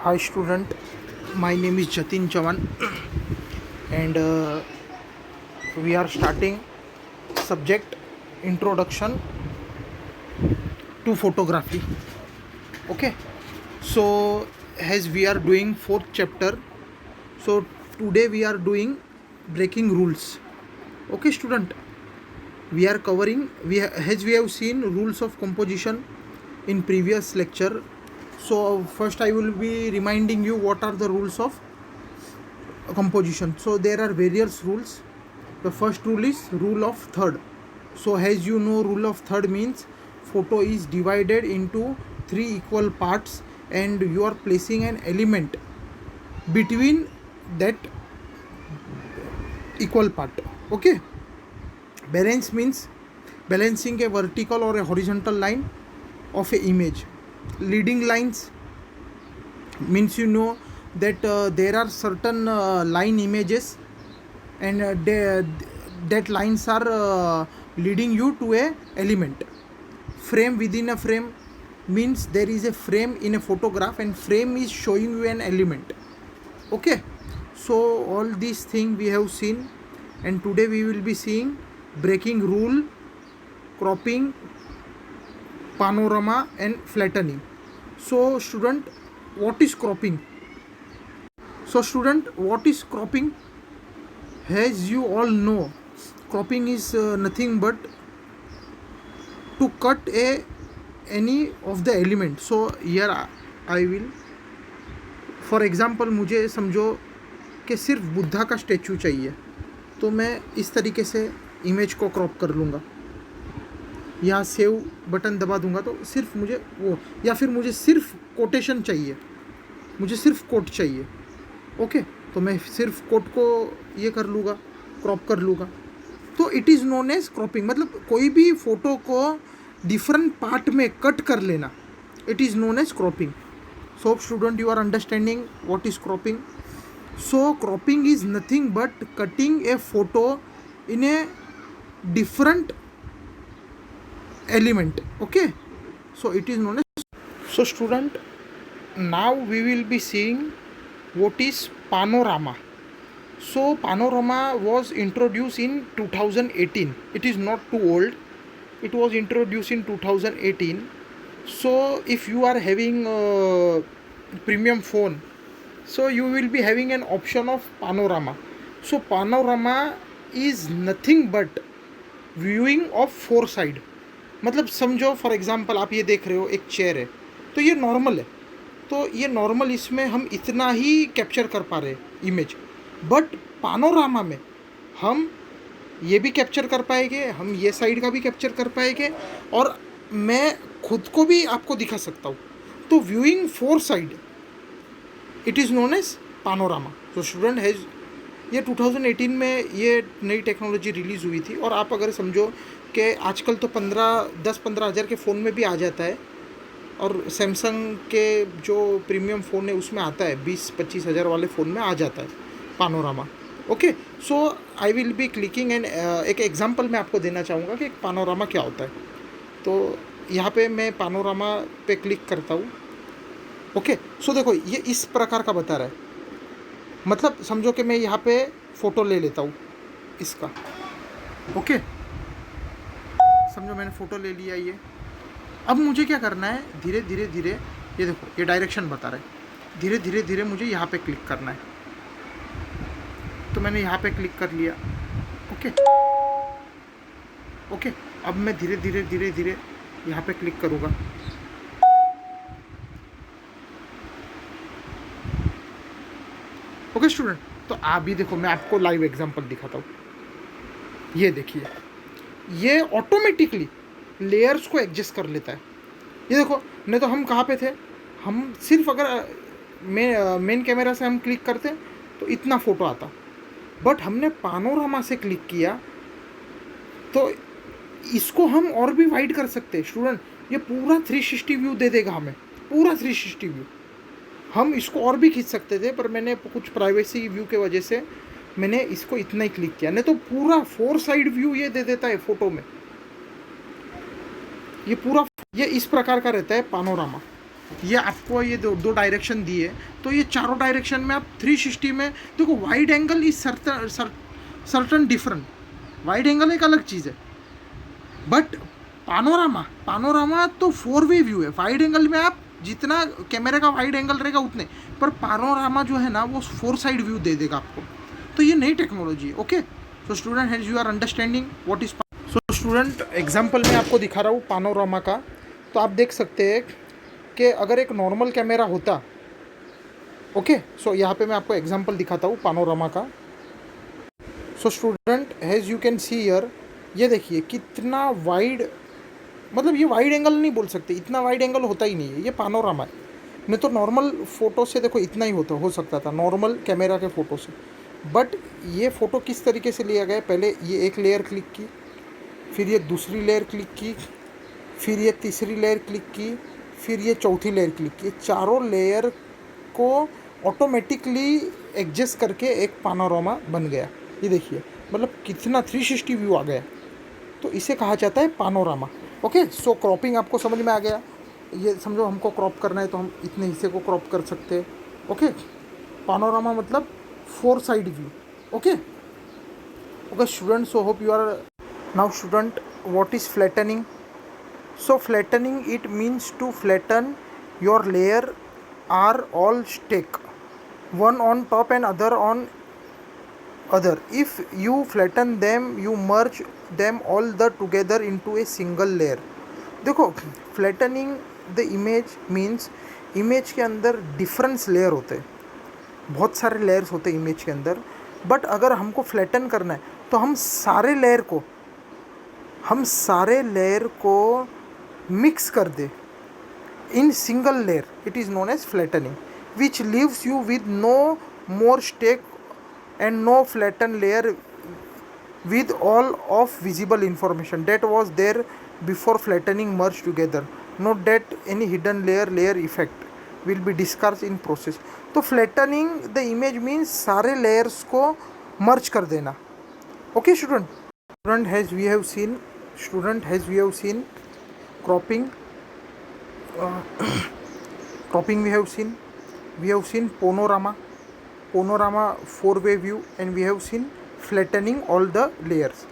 Hi student, my name is Jatin Chavan and we are starting subject introduction to photography. Okay, so as we are doing fourth chapter, so today we are doing breaking rules. Okay student, we are covering as we have seen rules of composition in previous lecture. So first I will be reminding you what are the rules of composition. So there are various rules. The first rule is rule of third. So as you know, rule of third means photo is divided into three equal parts and you are placing an element between that equal part. Okay, balance means balancing a vertical or a horizontal line of a image. Leading lines means you know that there are certain line images and that lines are leading you to a element. Frame within a frame means there is a frame in a photograph and frame is showing you an element. Okay, so all these things we have seen and today we will be seeing breaking rule, cropping, panorama and flattening. So student, what is cropping? So student, what is cropping? As you all know, cropping is nothing but to cut any of the element. So here I will, for example, मुझे समझो कि सिर्फ बुद्धा का statue चाहिए तो मैं इस तरीके से इमेज को क्रॉप कर लूँगा, यहाँ सेव बटन दबा दूंगा तो सिर्फ मुझे वो, या फिर मुझे सिर्फ कोटेशन चाहिए, मुझे सिर्फ कोट चाहिए. ओके, तो मैं सिर्फ कोट को ये कर लूँगा, क्रॉप कर लूँगा. तो it is known as cropping. मतलब कोई भी फ़ोटो को डिफरेंट पार्ट में कट कर लेना, it is known as cropping. So student, you are understanding what is cropping. So cropping is nothing but cutting a photo in a different element. Okay, so it is known as. So student, now we will be seeing what is panorama. So panorama was introduced in 2018. It is not too old, it was introduced in 2018. So if you are having a premium phone, so you will be having an option of panorama. So panorama is nothing but viewing of four side. मतलब समझो for example आप ये देख रहे हो एक chair है, तो ये नॉर्मल है, तो ये नॉर्मल इसमें हम इतना ही कैप्चर कर पा रहे हैं इमेज. बट पानोरामा में हम ये भी कैप्चर कर पाएंगे, हम ये साइड का भी कैप्चर कर पाएंगे और मैं खुद को भी आपको दिखा सकता हूँ. तो viewing four side, it is known as panorama. तो स्टूडेंट हैज़, ये 2018 में ये नई टेक्नोलॉजी रिलीज़ हुई थी और आप अगर समझो कि आजकल तो 10-15 हज़ार के फ़ोन में भी आ जाता है और सैमसंग के जो प्रीमियम फ़ोन है उसमें आता है, 20-25 हज़ार वाले फ़ोन में आ जाता है panorama. Okay, so I will be clicking and एक एग्जांपल मैं आपको देना चाहूँगा कि एक पानोरामा क्या होता है. तो यहाँ पे मैं पानोरामा पे क्लिक करता हूँ. ओके, सो देखो ये इस प्रकार का बता रहा है. मतलब समझो कि मैं यहाँ पे फ़ोटो ले लेता हूँ इसका. ओके, समझो मैंने फ़ोटो ले लिया ये. अब मुझे क्या करना है, धीरे धीरे धीरे, ये देखो ये डायरेक्शन बता रहा है, धीरे धीरे धीरे मुझे यहाँ पे क्लिक करना है. तो मैंने यहाँ पे क्लिक कर लिया. ओके ओके, अब मैं धीरे धीरे धीरे धीरे यहाँ पे क्लिक करूँगा. ओके स्टूडेंट, तो आप भी देखो, मैं आपको लाइव एग्जांपल दिखाता हूँ. ये देखिए, ये ऑटोमेटिकली लेयर्स को एडजस्ट कर लेता है. ये देखो, नहीं तो हम कहाँ पे थे, हम सिर्फ अगर मेन कैमरा से हम क्लिक करते तो इतना फ़ोटो आता. बट हमने पानोरामा से क्लिक किया तो इसको हम और भी वाइड कर सकते हैं. स्टूडेंट, ये पूरा 360 व्यू दे देगा हमें, पूरा 360 व्यू. हम इसको और भी खींच सकते थे पर मैंने कुछ प्राइवेसी व्यू के वजह से मैंने इसको इतना ही क्लिक किया, नहीं तो पूरा 4 साइड व्यू ये दे देता है फ़ोटो में. ये पूरा ये इस प्रकार का रहता है पानोरामा. ये आपको ये दो डायरेक्शन दिए, तो ये चारों डायरेक्शन में आप 360 में देखो। Wide angle is certain different, wide angle एक अलग चीज़ है, बट पानोरामा तो 4 वे व्यू है। वाइड एंगल में आप जितना कैमरे का वाइड एंगल रहेगा उतने, पर पानोरामा जो है ना वो 4 साइड व्यू दे देगा आपको। तो ये नई टेक्नोलॉजी है। Okay, so student has you are understanding what is. So student example में आपको दिखा रहा हूँ पानोरामा का। तो आप देख सकते हैं कि अगर एक नॉर्मल कैमरा होता, ओके, सो यहाँ पे मैं आपको एग्जांपल दिखाता हूँ पानोरामा का। So student has you can see here, ये देखिए कितना वाइड, मतलब ये वाइड एंगल नहीं बोल सकते, इतना वाइड एंगल होता ही नहीं है, ये पानोरामा है। नहीं तो नॉर्मल फ़ोटो से देखो इतना ही हो सकता था नॉर्मल कैमरा के फ़ोटो से। बट ये फ़ोटो किस तरीके से लिया गया, पहले ये एक लेयर क्लिक की, फिर ये दूसरी लेयर क्लिक की, फिर ये तीसरी लेयर क्लिक की, फिर ये चौथी लेयर क्लिक की। चारों लेयर को ऑटोमेटिकली एडजस्ट करके एक पानोरामा बन गया। ये देखिए मतलब कितना 360 व्यू आ गया। तो इसे कहा जाता है पानोरामा। ओके, सो क्रॉपिंग आपको समझ में आ गया। ये समझो हमको क्रॉप करना है तो हम इतने हिस्से को क्रॉप कर सकते हैं। ओके, पानोरामा मतलब 4 side view. Okay okay student, so hope you are now student what is flattening. So flattening, it means to flatten your layer are all stack, one on top and other on other. If you flatten them, you merge them all the together into a single layer. देखो flattening the image means image के अंदर difference layer होते हैं, बहुत सारे layers होते हैं image के अंदर। बट अगर हमको फ्लैटन करना है तो हम सारे लेयर को मिक्स कर दे in single layer. It is known as flattening, which leaves you with no more stack and no flatten layer with all of visible information that was there before flattening merged together. Note that any hidden layer effect will be discussed in process. तो flattening the image means सारे layers को merge कर देना। Okay student has we have seen cropping, cropping we have seen panorama 4-way view, and we have seen flattening all the layers.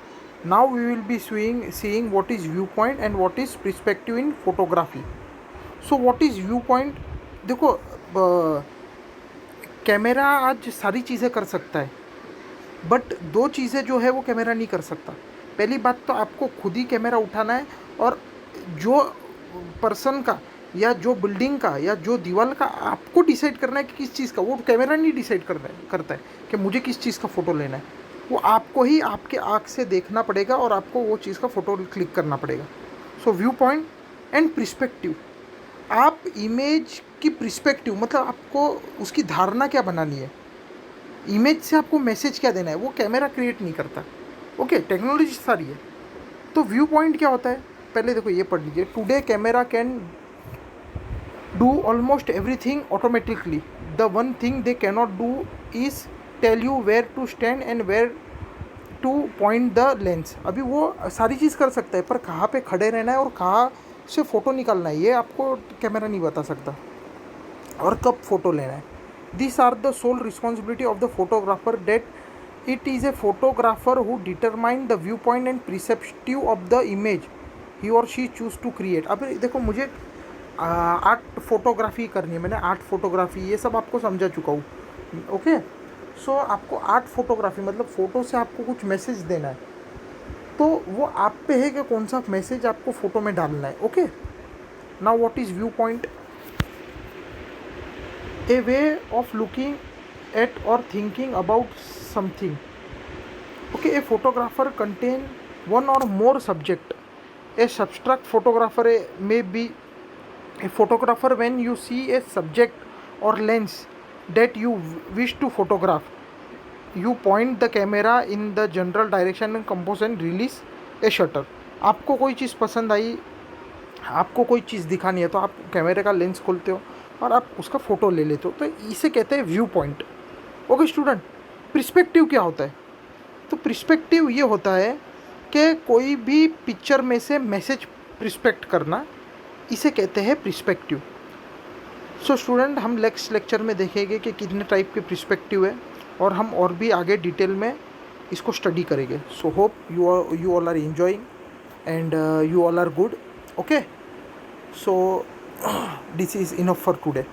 Now we will be seeing what is viewpoint and what is perspective in photography. So what is viewpoint? देखो camera आज सारी चीज़ें कर सकता है, but 2 चीज़ें जो है वो कैमरा नहीं कर सकता। पहली बात तो आपको खुद ही कैमरा उठाना है, और जो पर्सन का या जो बिल्डिंग का या जो दीवार का आपको डिसाइड करना है कि किस चीज़ का, वो कैमरा नहीं डिसाइड करता है कि मुझे किस चीज़ का फ़ोटो लेना है। वो आपको ही आपके आँख से देखना पड़ेगा और आपको वो चीज़ का फ़ोटो क्लिक करना पड़ेगा। सो व्यू पॉइंट एंड प्रिस्पेक्टिव, आप इमेज की प्रिस्पेक्टिव मतलब आपको उसकी धारणा क्या बनानी है, इमेज से आपको मैसेज क्या देना है, वो कैमरा क्रिएट नहीं करता। ओके, टेक्नोलॉजी सारी है। तो व्यू पॉइंट क्या होता है, पहले देखो ये पढ़ लीजिए। Today camera can do almost everything automatically, the one thing they cannot do is tell you where to stand and where to point the lens. अभी वो सारी चीज़ कर सकता है, पर कहाँ पे खड़े रहना है और कहाँ से फ़ोटो निकालना है ये आपको कैमरा नहीं बता सकता, और कब फ़ोटो लेना है। These are the sole responsibility of the photographer, that it is a photographer who determine the viewpoint and perspective of the image he or she choose to create. अब देखो मुझे आर्ट फोटोग्राफी करनी है, मैंने art photography ये सब आपको समझा चुका हूँ। ओके, सो आपको आर्ट फोटोग्राफी मतलब फ़ोटो से आपको कुछ मैसेज देना है, तो वो आप पे है कि कौन सा मैसेज आपको फ़ोटो में डालना है। Okay, now what is view point? A way of looking at or thinking about something. Okay, a photographer contain one or more subject. A subtract photographer may be a photographer when you see a subject or lens that you wish to photograph. You point the camera in the general direction and compose and release a shutter. आपको कोई चीज़ पसंद आई, आपको कोई चीज़ दिखानी है, तो आप कैमरे का लेंस खोलते हो और आप उसका फ़ोटो ले लेते हो, तो इसे कहते हैं view point. Okay student, perspective क्या होता है? तो प्रिस्पेक्टिव ये होता है कि कोई भी पिक्चर में से मैसेज प्रिस्पेक्ट करना, इसे कहते हैं प्रिस्पेक्टिव। सो स्टूडेंट, हम नेक्स्ट लेक्चर में देखेंगे कि कितने टाइप के पर्सपेक्टिव है और हम और भी आगे डिटेल में इसको स्टडी करेंगे. So hope you all are enjoying and you all are good. Okay, so this is enough for today.